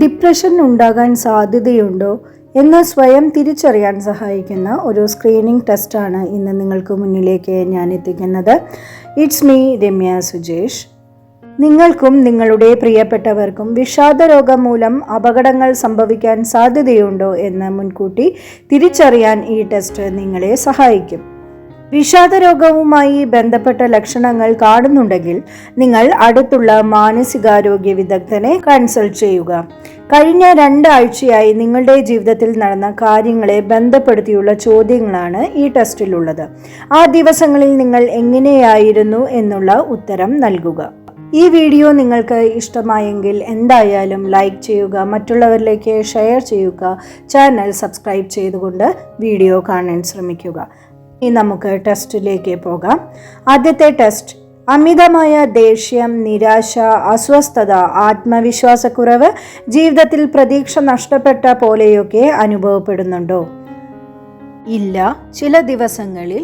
Depression ഉണ്ടാകാൻ സാധ്യതയുണ്ടോ എന്ന് സ്വയം തിരിച്ചറിയാൻ സഹായിക്കുന്ന ഒരു സ്ക്രീനിംഗ് ടെസ്റ്റാണ് ഇന്ന് നിങ്ങൾക്ക് മുന്നിലേക്ക് ഞാൻ എത്തിക്കുന്നത്. It's me Ramya Sujesh. നിങ്ങൾക്കും നിങ്ങളുടെ പ്രിയപ്പെട്ടവർക്കും വിഷാദരോഗം മൂലം അപകടങ്ങൾ സംഭവിക്കാൻ സാധ്യതയുണ്ടോ എന്ന് മുൻകൂട്ടി തിരിച്ചറിയാൻ ഈ ടെസ്റ്റ് നിങ്ങളെ സഹായിക്കും. വിഷാദരോഗവുമായി ബന്ധപ്പെട്ട ലക്ഷണങ്ങൾ കാണുന്നുണ്ടെങ്കിൽ നിങ്ങൾ അടുത്തുള്ള മാനസികാരോഗ്യ വിദഗ്ധനെ കൺസൾട്ട് ചെയ്യുക. കഴിഞ്ഞ 2 ആഴ്ചയായി നിങ്ങളുടെ ജീവിതത്തിൽ നടന്ന കാര്യങ്ങളെ ബന്ധപ്പെടുത്തിയുള്ള ചോദ്യങ്ങളാണ് ഈ ടെസ്റ്റിലുള്ളത്. ആ ദിവസങ്ങളിൽ നിങ്ങൾ എങ്ങനെയായിരുന്നു എന്നുള്ള ഉത്തരം നൽകുക. ഈ വീഡിയോ നിങ്ങൾക്ക് ഇഷ്ടമായെങ്കിൽ എന്തായാലും ലൈക്ക് ചെയ്യുക, മറ്റുള്ളവരിലേക്ക് ഷെയർ ചെയ്യുക, ചാനൽ സബ്സ്ക്രൈബ് ചെയ്തുകൊണ്ട് വീഡിയോ കാണാൻ ശ്രമിക്കുക. ഇനി നമുക്ക് ടെസ്റ്റിലേക്ക് പോകാം. ആദ്യത്തെ ടെസ്റ്റ്: അമിതമായ ദേഷ്യം, നിരാശ, അസ്വസ്ഥത, ആത്മവിശ്വാസക്കുറവ്, ജീവിതത്തിൽ പ്രതീക്ഷ നഷ്ടപ്പെട്ട പോലെയൊക്കെ അനുഭവപ്പെടുന്നുണ്ടോ? ഇല്ല, ചില ദിവസങ്ങളിൽ,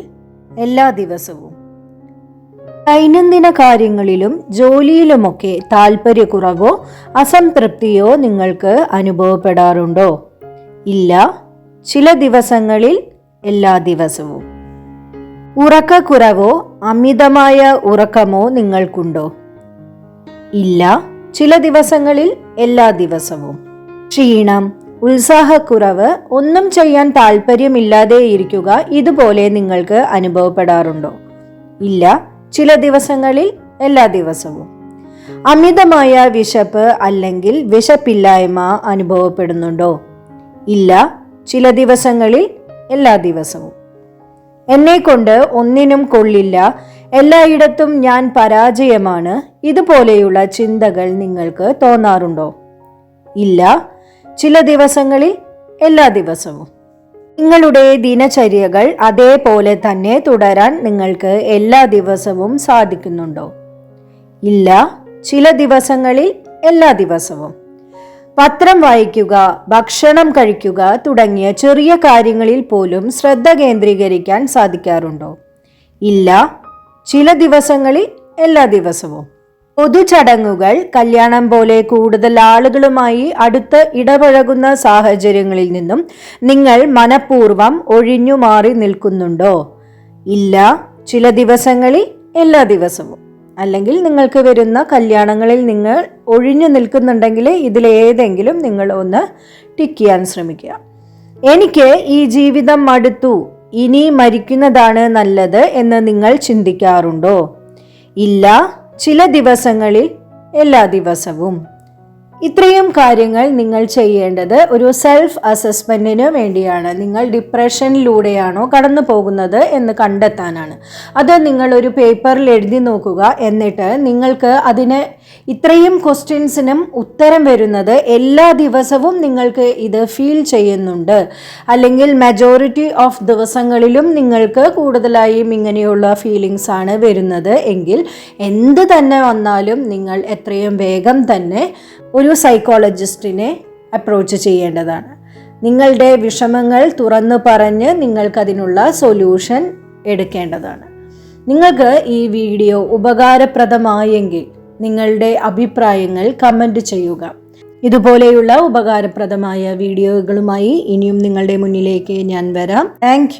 എല്ലാ ദിവസവും. ദൈനംദിന കാര്യങ്ങളിലും ജോലിയിലുമൊക്കെ താല്പര്യക്കുറവോ അസംതൃപ്തിയോ നിങ്ങൾക്ക് അനുഭവപ്പെടാറുണ്ടോ? ഇല്ല, ചില ദിവസങ്ങളിൽ, എല്ലാ ദിവസവും. ഉറക്കക്കുറവോ അമിതമായ ഉറക്കമോ നിങ്ങൾക്കുണ്ടോ? ഇല്ല, ചില ദിവസങ്ങളിൽ, എല്ലാ ദിവസവും. ക്ഷീണം, ഉത്സാഹക്കുറവ്, ഒന്നും ചെയ്യാൻ താല്പര്യമില്ലാതെ ഇരിക്കുക, ഇതുപോലെ നിങ്ങൾക്ക് അനുഭവപ്പെടാറുണ്ടോ? ഇല്ല, ചില ദിവസങ്ങളിൽ, എല്ലാ ദിവസവും. അമിതമായ വിശപ്പ് അല്ലെങ്കിൽ വിശപ്പില്ലായ്മ അനുഭവപ്പെടുന്നുണ്ടോ? ഇല്ല, ചില ദിവസങ്ങളിൽ, എല്ലാ ദിവസവും. എന്നെക്കൊണ്ട് ഒന്നിനും കൊള്ളില്ല, എല്ലായിടത്തും ഞാൻ പരാജയമാണ്, ഇതുപോലെയുള്ള ചിന്തകൾ നിങ്ങൾക്ക് തോന്നാറുണ്ടോ? ഇല്ല, ചില ദിവസങ്ങളിൽ, എല്ലാ ദിവസവും. നിങ്ങളുടെ ദിനചര്യകൾ അതേപോലെ തന്നെ തുടരാൻ നിങ്ങൾക്ക് എല്ലാ ദിവസവും സാധിക്കുന്നുണ്ടോ? ഇല്ല, ചില ദിവസങ്ങളിൽ, എല്ലാ ദിവസവും. പത്രം വായിക്കുക, ഭക്ഷണം കഴിക്കുക തുടങ്ങിയ ചെറിയ കാര്യങ്ങളിൽ പോലും ശ്രദ്ധ കേന്ദ്രീകരിക്കാൻ സാധിക്കാറുണ്ടോ? ഇല്ല, ചില ദിവസങ്ങളിൽ, എല്ലാ ദിവസവും. പൊതുചടങ്ങുകൾ, കല്യാണം പോലെ കൂടുതൽ ആളുകളുമായി അടുത്ത് ഇടപഴകുന്ന സാഹചര്യങ്ങളിൽ നിന്നും നിങ്ങൾ മനഃപൂർവ്വം ഒഴിഞ്ഞു മാറി നിൽക്കുന്നുണ്ടോ? ഇല്ല, ചില ദിവസങ്ങളിൽ, എല്ലാ ദിവസവും. അല്ലെങ്കിൽ നിങ്ങൾക്ക് വരുന്ന കല്യാണങ്ങളിൽ നിങ്ങൾ ഒഴിഞ്ഞു നിൽക്കുന്നുണ്ടെങ്കിൽ ഇതിലേതെങ്കിലും നിങ്ങൾ ഒന്ന് ടിക്ക് ചെയ്യാൻ ശ്രമിക്കുക. എനിക്ക് ഈ ജീവിതം മടുത്തു, ഇനി മരിക്കുന്നതാണ് നല്ലത് എന്ന് നിങ്ങൾ ചിന്തിക്കാറുണ്ടോ? ഇല്ല, ചില ദിവസങ്ങളിൽ, എല്ലാ ദിവസവും. ഇത്രയും കാര്യങ്ങൾ നിങ്ങൾ ചെയ്യേണ്ടത് ഒരു സെൽഫ് അസസ്മെന്റിന് വേണ്ടിയാണ്. നിങ്ങൾ ഡിപ്രഷനിലൂടെയാണോ കടന്നു പോകുന്നത് എന്ന് കണ്ടെത്താനാണ്. അത് നിങ്ങൾ ഒരു പേപ്പറിൽ എഴുതി നോക്കുക. എന്നിട്ട് നിങ്ങൾക്ക് അതിന് ഇത്രയും ക്വസ്റ്റ്യൻസിനും ഉത്തരം വരുന്നത് എല്ലാ ദിവസവും നിങ്ങൾക്ക് ഇത് ഫീൽ ചെയ്യുന്നുണ്ട്, അല്ലെങ്കിൽ മെജോറിറ്റി ഓഫ് ദിവസങ്ങളിലും നിങ്ങൾക്ക് കൂടുതലായും ഇങ്ങനെയുള്ള ഫീലിങ്സ് ആണ് വരുന്നത് എങ്കിൽ എന്ത് തന്നെ വന്നാലും നിങ്ങൾ എത്രയും വേഗം തന്നെ ഒരു സൈക്കോളജിസ്റ്റിനെ അപ്രോച്ച് ചെയ്യേണ്ടതാണ്. നിങ്ങളുടെ വിഷമങ്ങൾ തുറന്നു പറഞ്ഞ് നിങ്ങൾക്കതിനുള്ള സൊല്യൂഷൻ എടുക്കേണ്ടതാണ്. നിങ്ങൾക്ക് ഈ വീഡിയോ ഉപകാരപ്രദമായെങ്കിൽ നിങ്ങളുടെ അഭിപ്രായങ്ങൾ കമൻറ്റ് ചെയ്യുക. ഇതുപോലെയുള്ള ഉപകാരപ്രദമായ വീഡിയോകളുമായി ഇനിയും നിങ്ങളുടെ മുന്നിലേക്ക് ഞാൻ വരാം. താങ്ക്